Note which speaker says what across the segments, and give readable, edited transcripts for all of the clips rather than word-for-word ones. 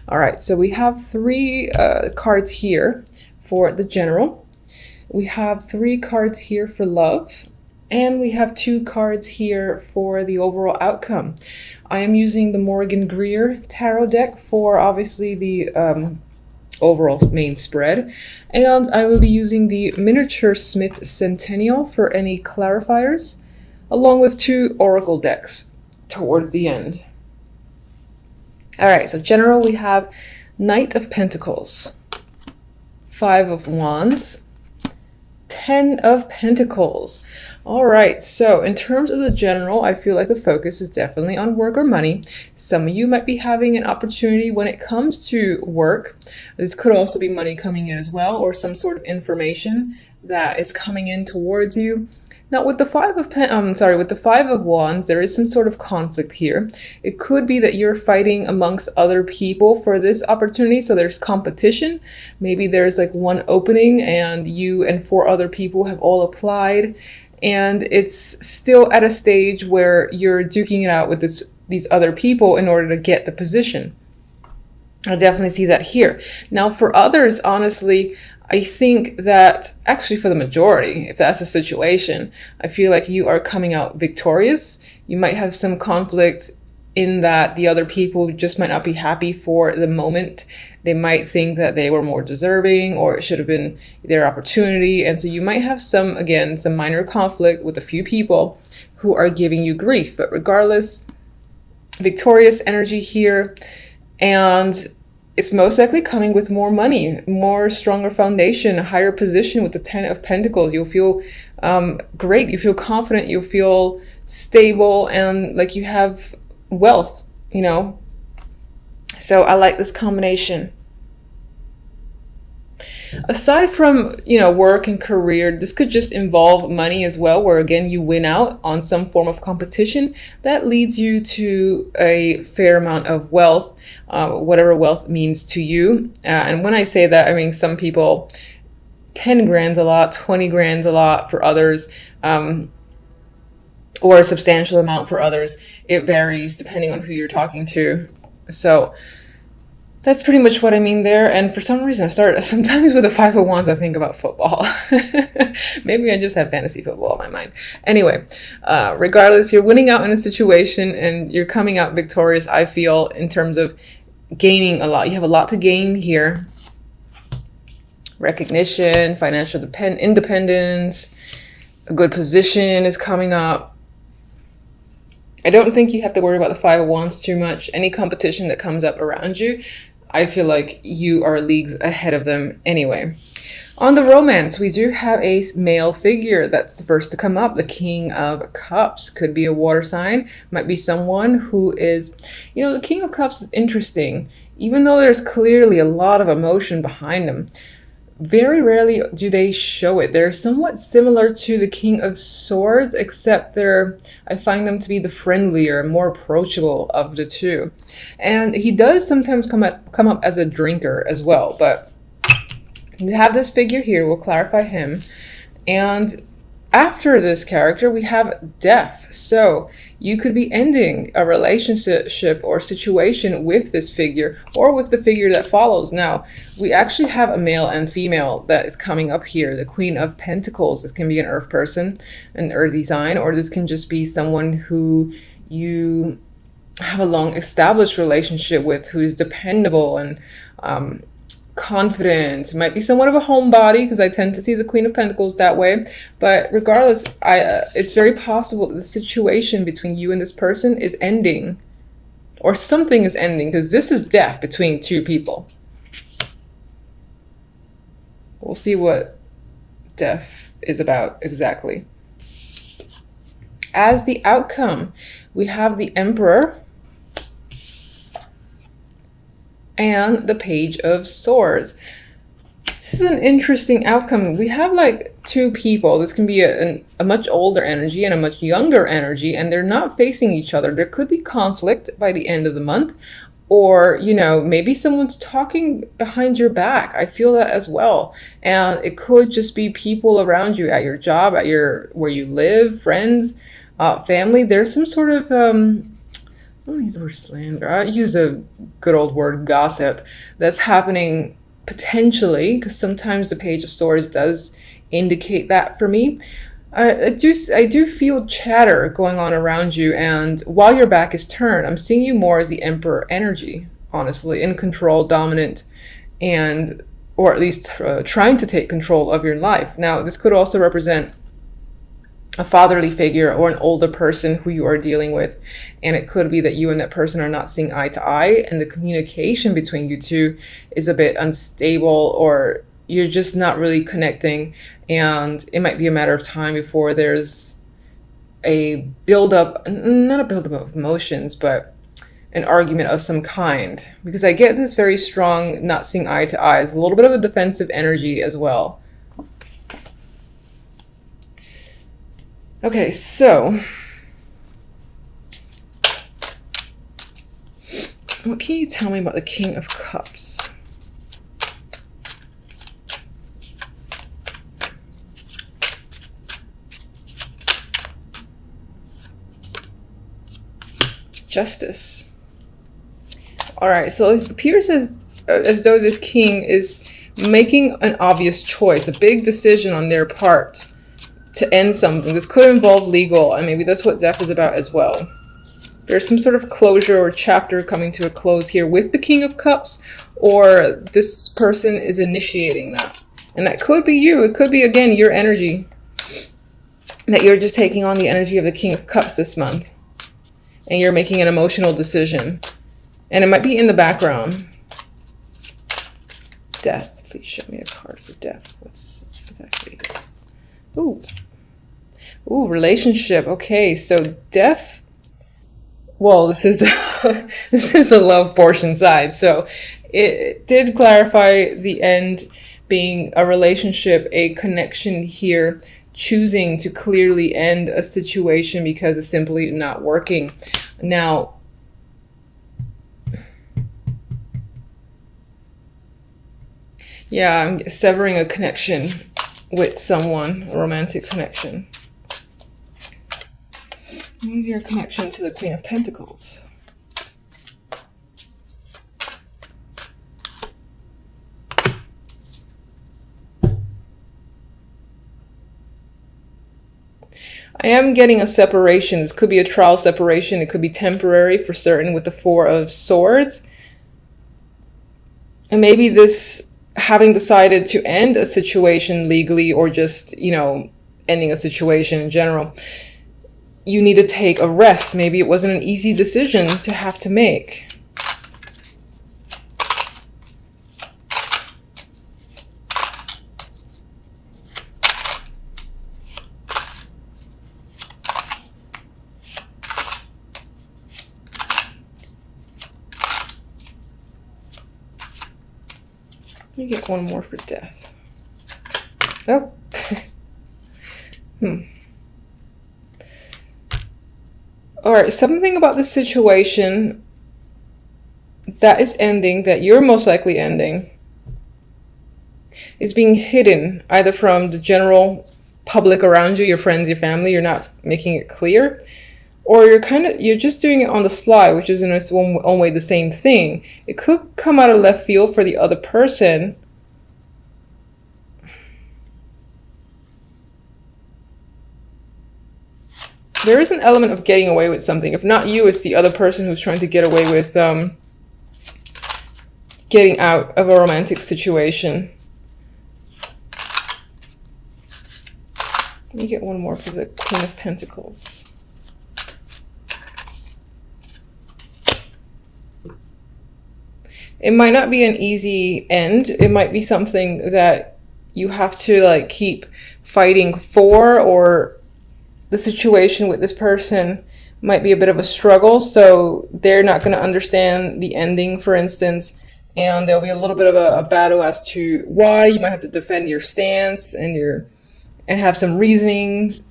Speaker 1: All right, so we have three cards here for the general. We have three cards here for love, and we have two cards here for the overall outcome. I am using the Morgan Greer tarot deck for obviously the overall main spread, and I will be using the Miniature Smith Centennial for any clarifiers, along with two oracle decks towards the end. All right, so general, we have Knight of Pentacles, Five of Wands, Ten of Pentacles. All right, so in terms of the general, I feel like the focus is definitely on work or money. Some of you might be having an opportunity when it comes to work. This could also be money coming in as well, or some sort of information that is coming in towards you. Now with the with the Five of Wands, there is some sort of conflict here. It could be that you're fighting amongst other people for this opportunity, so there's competition. Maybe there's like one opening and you and four other people have all applied, and it's still at a stage where you're duking it out with these other people in order to get the position. I definitely see that here. Now for others, honestly, I think that actually for the majority, if that's the situation, I feel like you are coming out victorious. You might have some conflict in that the other people just might not be happy for the moment. They might think that they were more deserving or it should have been their opportunity. And so you might have some minor conflict with a few people who are giving you grief. But regardless, victorious energy here, and it's most likely coming with more money, more stronger foundation, a higher position with the Ten of Pentacles. You'll feel great. You feel confident. You'll feel stable and like you have wealth, you know. So I like this combination. Aside from, you know, work and career, this could just involve money as well, where again you win out on some form of competition that leads you to a fair amount of wealth, whatever wealth means to you. And when I say that, I mean some people, 10 grand's a lot, 20 grand's a lot for others, or a substantial amount for others. It varies depending on who you're talking to. So that's pretty much what I mean there. And for some reason, sometimes with the Five of Wands, I think about football. Maybe I just have fantasy football in my mind. Anyway, regardless, you're winning out in a situation and you're coming out victorious, I feel, in terms of gaining a lot. You have a lot to gain here. Recognition, financial independence, a good position is coming up. I don't think you have to worry about the Five of Wands too much. Any competition that comes up around you, I feel like you are leagues ahead of them anyway. On the romance, we do have a male figure that's the first to come up, the King of Cups. Could be a water sign, might be someone who is, you know, the King of Cups is interesting. Even though there's clearly a lot of emotion behind them, very rarely do they show it. They're somewhat similar to the King of Swords, except I find them to be the friendlier, more approachable of the two. And he does sometimes come up as a drinker as well, but we have this figure here. We'll clarify him. And after this character, we have death. So you could be ending a relationship or situation with this figure or with the figure that follows. Now, we actually have a male and female that is coming up here. The Queen of Pentacles. This can be an earth person, an earthy sign, or this can just be someone who you have a long established relationship with, who is dependable and confident. It might be somewhat of a homebody, because I tend to see the Queen of Pentacles that way. But regardless, it's very possible that the situation between you and this person is ending, or something is ending, because this is death between two people. We'll see what death is about exactly. As the outcome, we have the Emperor and the Page of Swords. This is an interesting outcome. We have like two people. This can be a much older energy and a much younger energy, and they're not facing each other. There could be conflict by the end of the month, or, you know, maybe someone's talking behind your back. I feel that as well. And it could just be people around you at your job, where you live, friends, family. There's some sort of don't use the word slander. I use a good old word, gossip, that's happening potentially, because sometimes the Page of Swords does indicate that for me. I do feel chatter going on around you, and while your back is turned, I'm seeing you more as the Emperor energy, honestly, in control, dominant, and or at least trying to take control of your life. Now, this could also represent a fatherly figure or an older person who you are dealing with, and it could be that you and that person are not seeing eye to eye, and the communication between you two is a bit unstable, or you're just not really connecting, and it might be a matter of time before there's a buildup, not a buildup of emotions, but an argument of some kind, because I get this very strong not seeing eye to eye. It's a little bit of a defensive energy as well. Okay, so what can you tell me about the King of Cups? Justice. All right, so it appears as though this king is making an obvious choice, a big decision on their part to end something. This could involve legal, and maybe that's what death is about as well. There's some sort of closure or chapter coming to a close here with the King of Cups, or this person is initiating that. And that could be you. It could be, again, your energy, that you're just taking on the energy of the King of Cups this month, and you're making an emotional decision. And it might be in the background. Death. Please show me a card for death. What's exactly this? Ooh. Ooh, relationship. Okay, so death. Well, this is the, this is the love portion side. So it did clarify the end being a relationship, a connection here, choosing to clearly end a situation because it's simply not working. Now, yeah, I'm severing a connection with someone, a romantic connection. Use your connection to the Queen of Pentacles. I am getting a separation. This could be a trial separation. It could be temporary for certain with the Four of Swords. And maybe this having decided to end a situation legally, or just, you know, ending a situation in general, you need to take a rest. Maybe it wasn't an easy decision to have to make. Let me get one more for death. Oh. All right, something about this situation that is ending, that you're most likely ending, is being hidden either from the general public around you, your friends, your family. You're not making it clear, or you're just doing it on the sly, which is in its own way the same thing. It could come out of left field for the other person. There is an element of getting away with something. If not you, it's the other person who's trying to get away with getting out of a romantic situation. Let me get one more for the Queen of Pentacles. It might not be an easy end. It might be something that you have to like keep fighting for, or the situation with this person might be a bit of a struggle, so they're not going to understand the ending, for instance, and there'll be a little bit of a battle as to why. You might have to defend your stance and have some reasonings,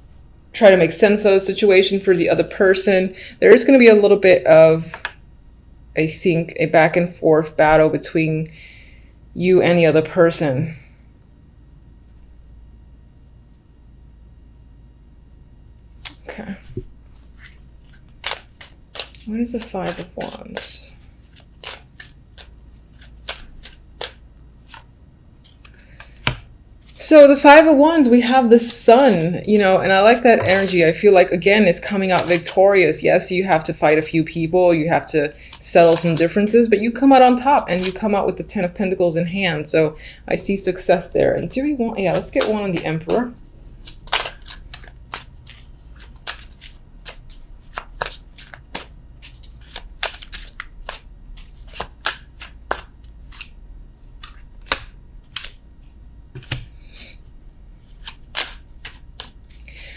Speaker 1: try to make sense of the situation for the other person. There is going to be a little bit of, I think, a back and forth battle between you and the other person. Okay. What is the Five of Wands? So the Five of Wands, we have the Sun, you know, and I like that energy. I feel like, again, it's coming out victorious. Yes, you have to fight a few people. You have to settle some differences, but you come out on top and you come out with the Ten of Pentacles in hand. So I see success there. And do we want, yeah, let's get one on the Emperor.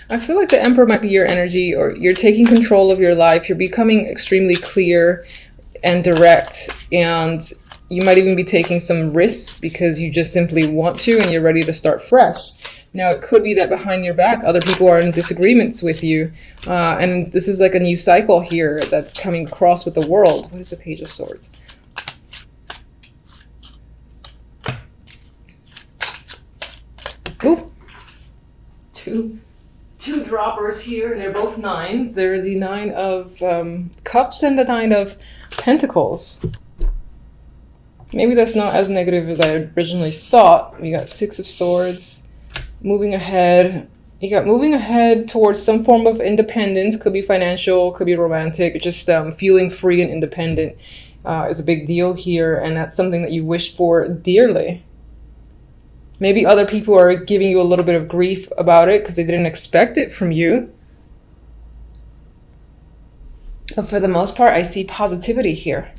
Speaker 1: I feel like the Emperor might be your energy, or you're taking control of your life. You're becoming extremely clear and direct, and you might even be taking some risks because you just simply want to and you're ready to start fresh. Now, it could be that behind your back, other people are in disagreements with you, and this is like a new cycle here that's coming across with the world. What is the Page of Swords? Ooh, two droppers here, and they're both nines. They're the Nine of Cups and the Nine of Pentacles. Maybe that's not as negative as I originally thought. We got Six of Swords, moving ahead. You got moving ahead towards some form of independence. Could be financial, could be romantic. Just feeling free and independent is a big deal here, and that's something that you wish for dearly. Maybe other people are giving you a little bit of grief about it because they didn't expect it from you. But for the most part, I see positivity here.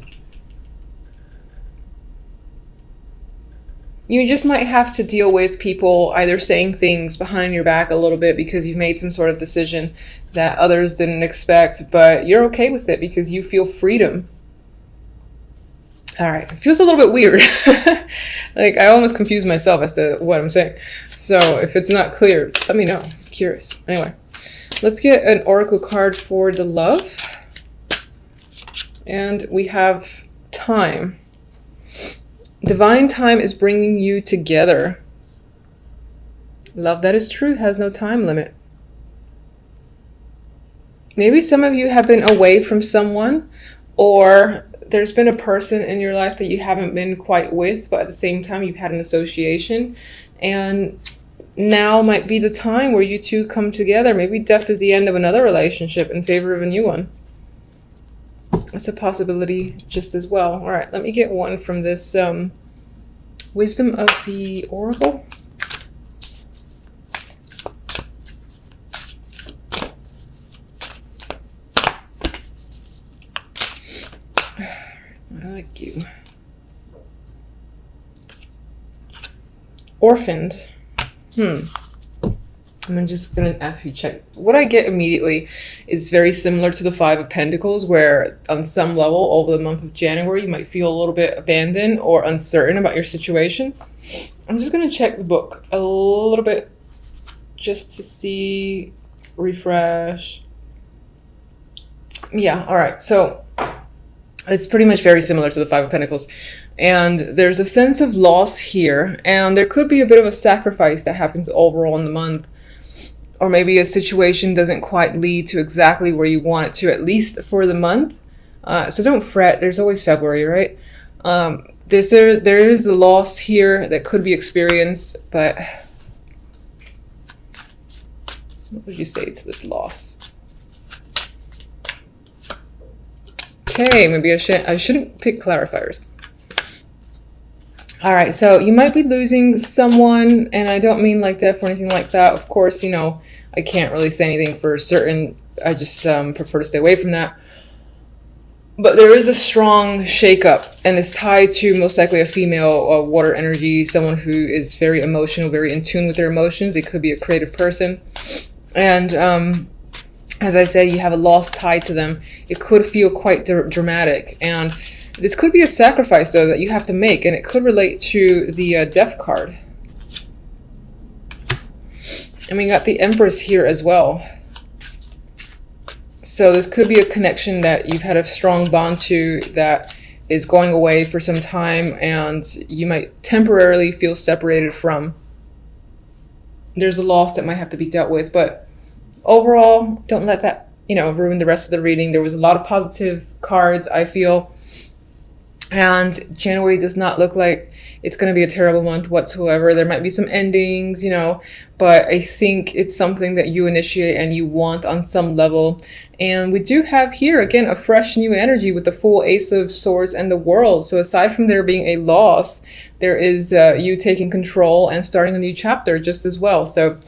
Speaker 1: You just might have to deal with people either saying things behind your back a little bit because you've made some sort of decision that others didn't expect, but you're okay with it because you feel freedom. All right, it feels a little bit weird. Like, I almost confuse myself as to what I'm saying. So if it's not clear, let me know. I'm curious. Anyway, let's get an oracle card for the love. And we have time. Divine time is bringing you together. Love that is true has no time limit. Maybe some of you have been away from someone, or there's been a person in your life that you haven't been quite with, but at the same time you've had an association, and now might be the time where you two come together. Maybe death is the end of another relationship in favor of a new one. That's a possibility just as well. All right, let me get one from this Wisdom of the Oracle. I like you. Orphaned. I'm just gonna actually check. What I get immediately is very similar to the Five of Pentacles, where on some level over the month of January you might feel a little bit abandoned or uncertain about your situation. I'm just gonna check the book a little bit just to see, refresh. Yeah, all right, so it's pretty much very similar to the Five of Pentacles. And there's a sense of loss here, and there could be a bit of a sacrifice that happens overall in the month. Or maybe a situation doesn't quite lead to exactly where you want it to, at least for the month. So don't fret, there's always February, right? There is a loss here that could be experienced, but what would you say to this loss? Okay, maybe I shouldn't pick clarifiers. All right, so you might be losing someone, and I don't mean like death or anything like that. Of course, you know, I can't really say anything for certain. I just prefer to stay away from that. But there is a strong shakeup, and it's tied to most likely a female water energy, someone who is very emotional, very in tune with their emotions. They could be a creative person. And as I said, you have a loss tied to them. It could feel quite dramatic. And this could be a sacrifice, though, that you have to make, and it could relate to the Death card. And we got the Empress here as well. So this could be a connection that you've had a strong bond to that is going away for some time, and you might temporarily feel separated from. There's a loss that might have to be dealt with, but overall, don't let that you know, ruin the rest of the reading. There was a lot of positive cards, I feel. And January does not look like it's going to be a terrible month whatsoever. There might be some endings, you know, but I think it's something that you initiate and you want on some level. And we do have here, again, a fresh new energy with the full Ace of Swords and the World. So aside from there being a loss, there is you taking control and starting a new chapter just as well. So